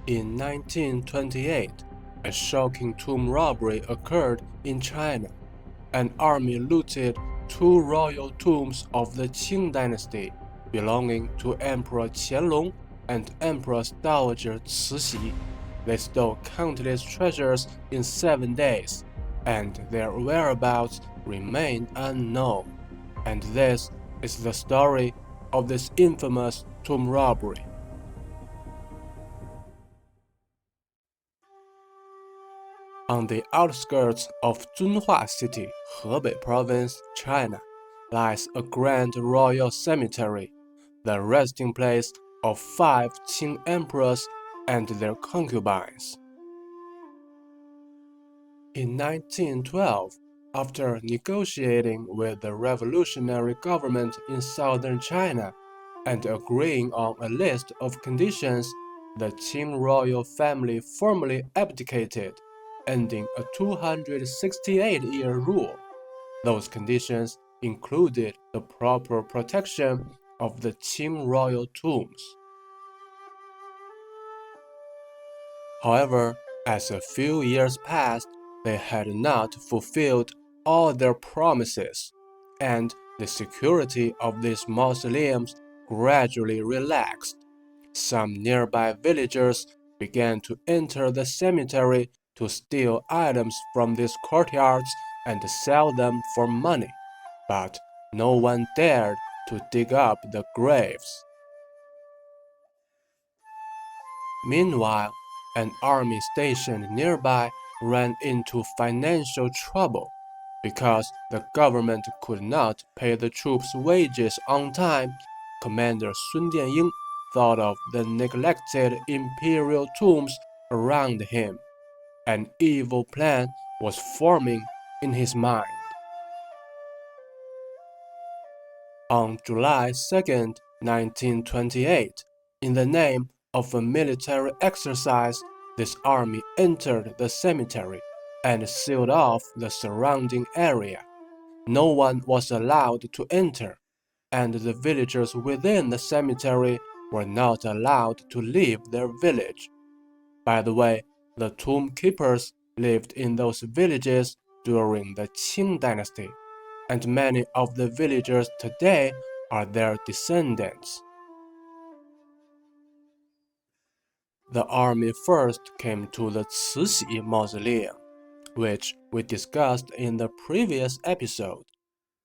In 1928, a shocking tomb robbery occurred in China. An army looted two royal tombs of the Qing Dynasty belonging to Emperor Qianlong and Empress Dowager Cixi. They stole countless treasures in 7 days, and their whereabouts remain unknown. And this is the story of this infamous tomb robbery. On the outskirts of Zunhua City, Hebei Province, China, lies a grand royal cemetery, the resting place of 5 Qing emperors and their concubines. In 1912, after negotiating with the revolutionary government in southern China and agreeing on a list of conditions, the Qing royal family formally abdicated, ending a 268-year rule. Those conditions included the proper protection of the Qing royal tombs. However, as a few years passed, they had not fulfilled all their promises, and the security of these mausoleums gradually relaxed. Some nearby villagers began to enter the cemetery to steal items from these courtyards and sell them for money, but no one dared to dig up the graves. Meanwhile, an army stationed nearby ran into financial trouble because the government could not pay the troops' wages on time. Commander Sun Dianying thought of the neglected imperial tombs around him. An evil plan was forming in his mind. On July 2, 1928, in the name of a military exercise, this army entered the cemetery and sealed off the surrounding area. No one was allowed to enter, and the villagers within the cemetery were not allowed to leave their village. By the way, the tomb keepers lived in those villages during the Qing Dynasty, and many of the villagers today are their descendants. The army first came to the Cixi Mausoleum, which we discussed in the previous episode.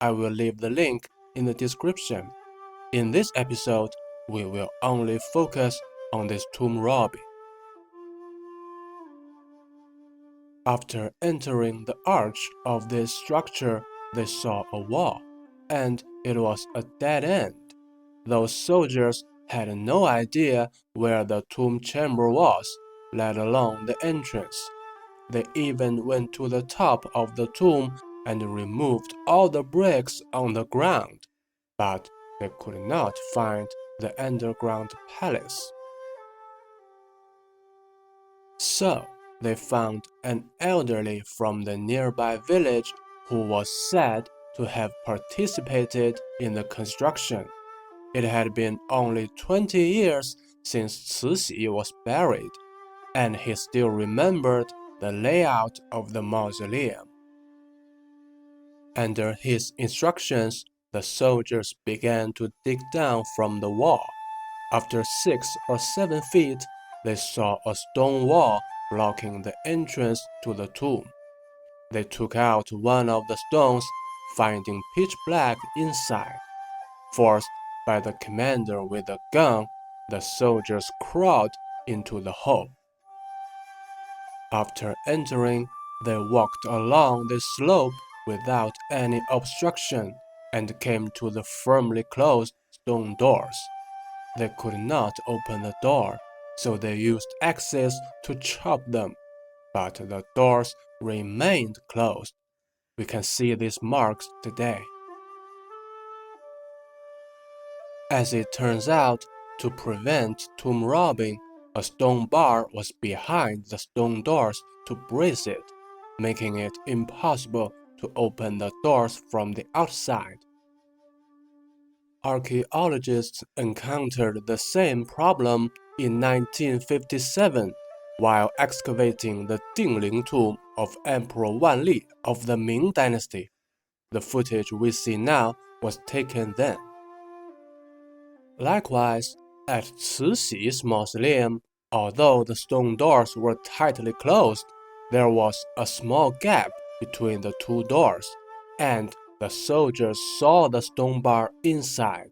I will leave the link in the description. In this episode, we will only focus on this tomb robbery. After entering the arch of this structure, they saw a wall, and it was a dead end. Those soldiers had no idea where the tomb chamber was, let alone the entrance. They even went to the top of the tomb and removed all the bricks on the ground, but they could not find the underground palace. So, they found an elderly from the nearby village who was said to have participated in the construction. It had been only 20 years since Cixi was buried, and he still remembered the layout of the mausoleum. Under his instructions, the soldiers began to dig down from the wall. After 6 or 7 feet, they saw a stone wall blocking the entrance to the tomb. They took out one of the stones, finding pitch black inside. Forced by the commander with a gun, the soldiers crawled into the hole. After entering, they walked along the slope without any obstruction and came to the firmly closed stone doors. They could not open the door, so they used axes to chop them, but the doors remained closed. We can see these marks today. As it turns out, to prevent tomb robbing, a stone bar was behind the stone doors to brace it, making it impossible to open the doors from the outside. Archaeologists encountered the same problem in 1957 while excavating the Dingling tomb of Emperor Wanli of the Ming Dynasty. The footage we see now was taken then. Likewise, at Cixi's mausoleum, although the stone doors were tightly closed, there was a small gap between the two doors, and the soldiers saw the stone bar inside.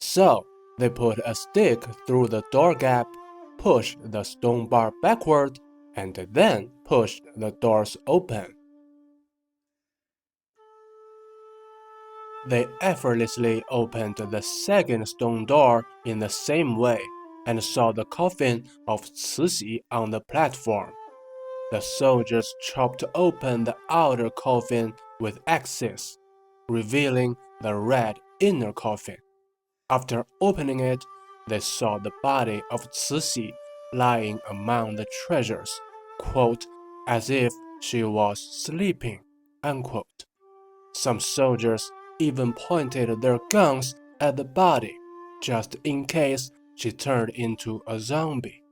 So, they put a stick through the door gap, pushed the stone bar backward, and then pushed the doors open. They effortlessly opened the second stone door in the same way and saw the coffin of Cixi on the platform. The soldiers chopped open the outer coffin with axes, revealing the red inner coffin. After opening it, they saw the body of Cixi lying among the treasures, quote, as if she was sleeping, unquote. Some soldiers even pointed their guns at the body, just in case she turned into a zombie.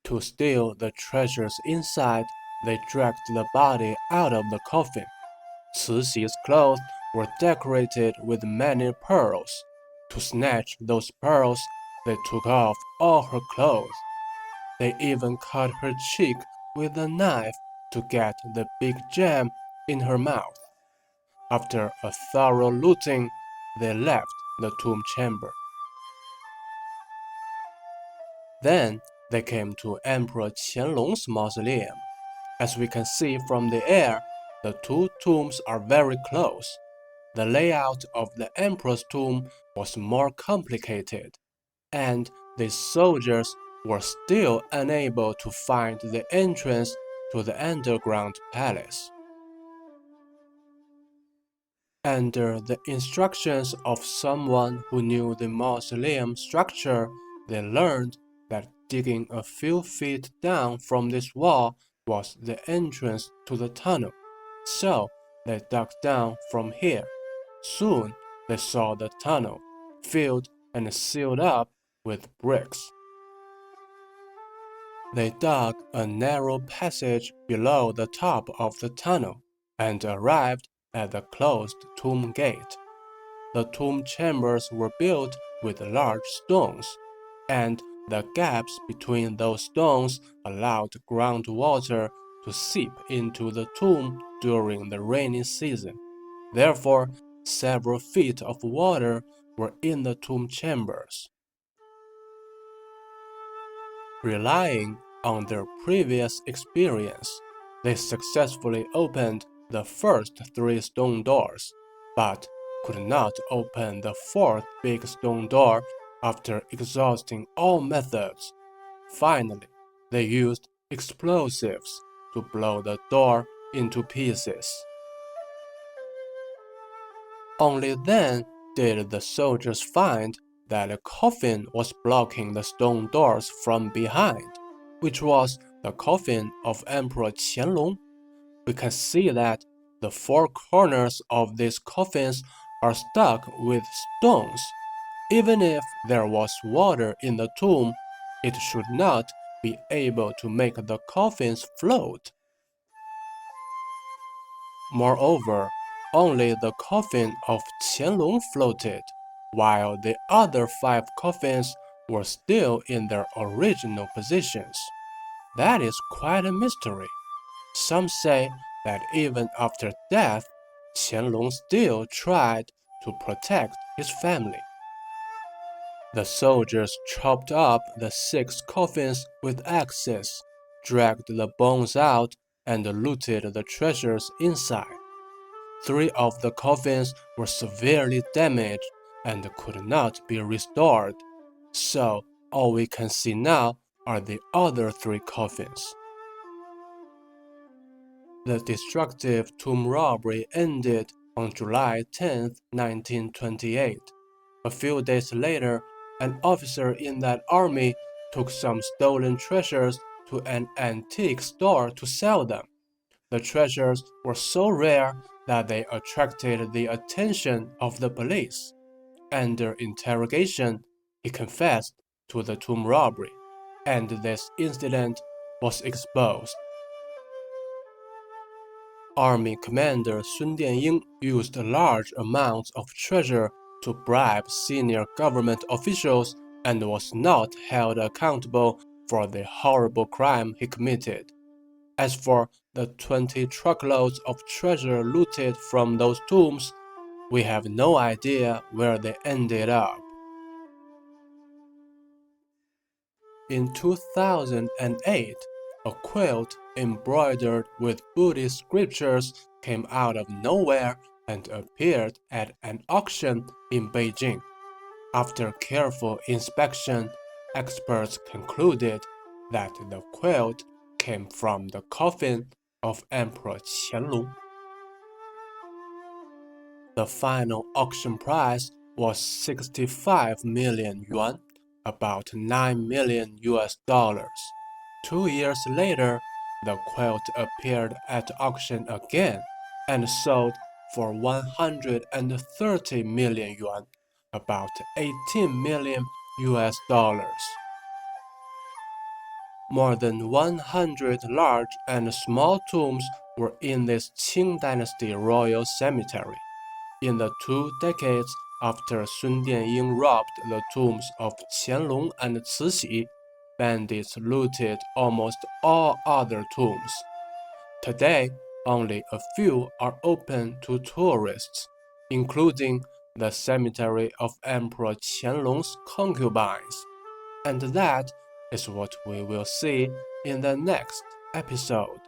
To steal the treasures inside, they dragged the body out of the coffin. Cixi's clothes were decorated with many pearls. To snatch those pearls, they took off all her clothes. They even cut her cheek with a knife to get the big gem in her mouth. After a thorough looting, they left the tomb chamber. Then they came to Emperor Qianlong's mausoleum. As we can see from the air, the two tombs are very close. The layout of the emperor's tomb was more complicated, and the soldiers were still unable to find the entrance to the underground palace. Under the instructions of someone who knew the mausoleum structure, they learned that digging a few feet down from this wall was the entrance to the tunnel. So they dug down from here. Soon they saw the tunnel, filled and sealed up with bricks. They dug a narrow passage below the top of the tunnel and arrived at the closed tomb gate. The tomb chambers were built with large stones, and the gaps between those stones allowed groundwater to seep into the tomb during the rainy season. Therefore, several feet of water were in the tomb chambers. Relying on their previous experience, they successfully opened the first three stone doors, but could not open the fourth big stone door after exhausting all methods. Finally, they used explosives to blow the door into pieces. Only then did the soldiers find that a coffin was blocking the stone doors from behind, which was the coffin of Emperor Qianlong. We can see that the four corners of these coffins are stuck with stones. Even if there was water in the tomb, it should not be able to make the coffins float. Moreover, only the coffin of Qianlong floated, while the other 5 coffins were still in their original positions. That is quite a mystery. Some say that even after death, Qianlong still tried to protect his family. The soldiers chopped up the 6 coffins with axes, dragged the bones out, and looted the treasures inside. 3 of the coffins were severely damaged and could not be restored, so all we can see now are the other 3 coffins. The destructive tomb robbery ended on July 10, 1928. A few days later, an officer in that army took some stolen treasures to an antique store to sell them. The treasures were so rare that they attracted the attention of the police. Under interrogation, he confessed to the tomb robbery, and this incident was exposed. Army commander Sun Dianying used large amounts of treasure to bribe senior government officials and was not held accountable for the horrible crime he committed. As for the 20 truckloads of treasure looted from those tombs, we have no idea where they ended up. In 2008, a quilt embroidered with Buddhist scriptures came out of nowhere and appeared at an auction in Beijing. After careful inspection, experts concluded that the quilt came from the coffin of Emperor Qianlong. The final auction price was 65 million yuan, about $9 million. 2 years later, the quilt appeared at auction again and sold for 130 million yuan, about $18 million. More than 100 large and small tombs were in this Qing Dynasty royal cemetery. In the 2 decades after Sun Dianying robbed the tombs of Qianlong and Cixi, bandits looted almost all other tombs. Today, only a few are open to tourists, including the cemetery of Emperor Qianlong's concubines. And that is what we will see in the next episode.